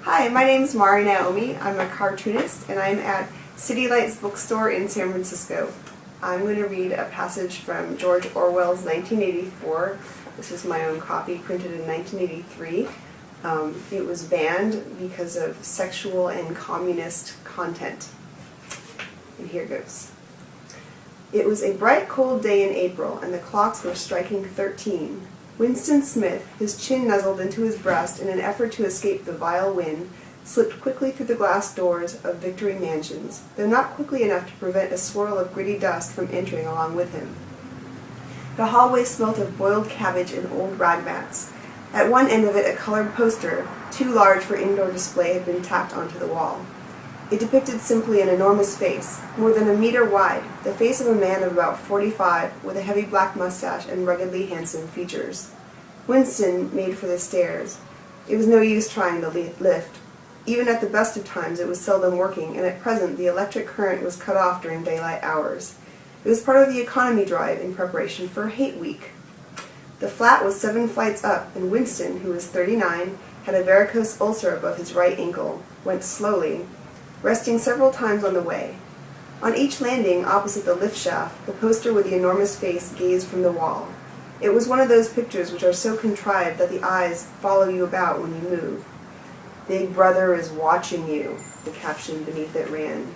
Hi, my name is MariNaomi. I'm a cartoonist and I'm at City Lights bookstore in San Francisco. I'm going to read a passage from George Orwell's 1984. This is my own copy, printed in 1983. It was banned because of sexual and communist content. And here goes. It was a bright, cold day in April, and the clocks were striking 13. Winston Smith, his chin nuzzled into his breast in an effort to escape the vile wind, slipped quickly through the glass doors of Victory Mansions, though not quickly enough to prevent a swirl of gritty dust from entering along with him. The hallway smelt of boiled cabbage and old rag mats. At one end of it, a colored poster, too large for indoor display, had been tacked onto the wall. It depicted simply an enormous face, more than a meter wide, the face of a man of about 45, with a heavy black mustache and ruggedly handsome features. Winston made for the stairs. It was no use trying the lift. Even at the best of times it was seldom working, and at present the electric current was cut off during daylight hours. It was part of the economy drive in preparation for Hate Week. The flat was 7 flights up, and Winston, who was 39, had a varicose ulcer above his right ankle, went slowly, resting several times on the way. On each landing, opposite the lift shaft, the poster with the enormous face gazed from the wall. It was one of those pictures which are so contrived that the eyes follow you about when you move. "Big Brother is watching you," the caption beneath it ran.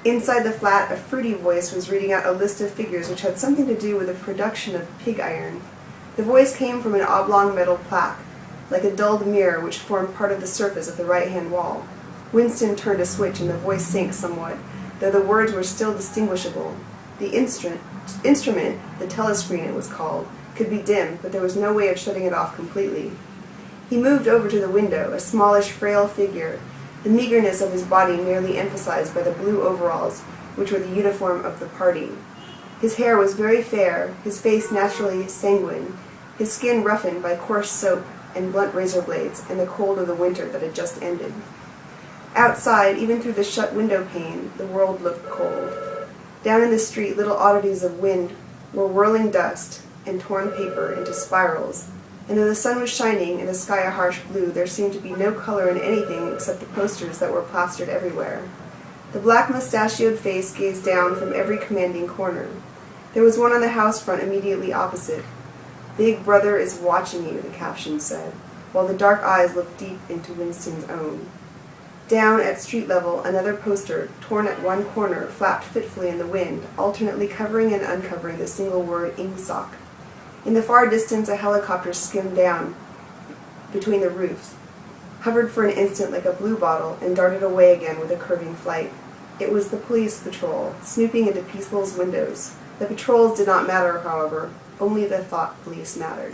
Inside the flat, a fruity voice was reading out a list of figures which had something to do with the production of pig iron. The voice came from an oblong metal plaque, like a dulled mirror which formed part of the surface of the right-hand wall. Winston turned a switch and the voice sank somewhat, though the words were still distinguishable. The instrument, the telescreen it was called, could be dimmed, but there was no way of shutting it off completely. He moved over to the window, a smallish, frail figure, the meagerness of his body merely emphasized by the blue overalls, which were the uniform of the party. His hair was very fair, his face naturally sanguine, his skin roughened by coarse soap and blunt razor blades and the cold of the winter that had just ended. Outside, even through the shut window pane, the world looked cold. Down in the street, little oddities of wind were whirling dust and torn paper into spirals, and though the sun was shining and the sky a harsh blue, there seemed to be no color in anything except the posters that were plastered everywhere. The black mustachioed face gazed down from every commanding corner. There was one on the house front immediately opposite. "Big Brother is watching you," the caption said, while the dark eyes looked deep into Winston's own. Down at street level, another poster, torn at one corner, flapped fitfully in the wind, alternately covering and uncovering the single word "Ingsoc." In the far distance, a helicopter skimmed down between the roofs, hovered for an instant like a blue bottle, and darted away again with a curving flight. It was the police patrol, snooping into people's windows. The patrols did not matter, however, only the thought police mattered.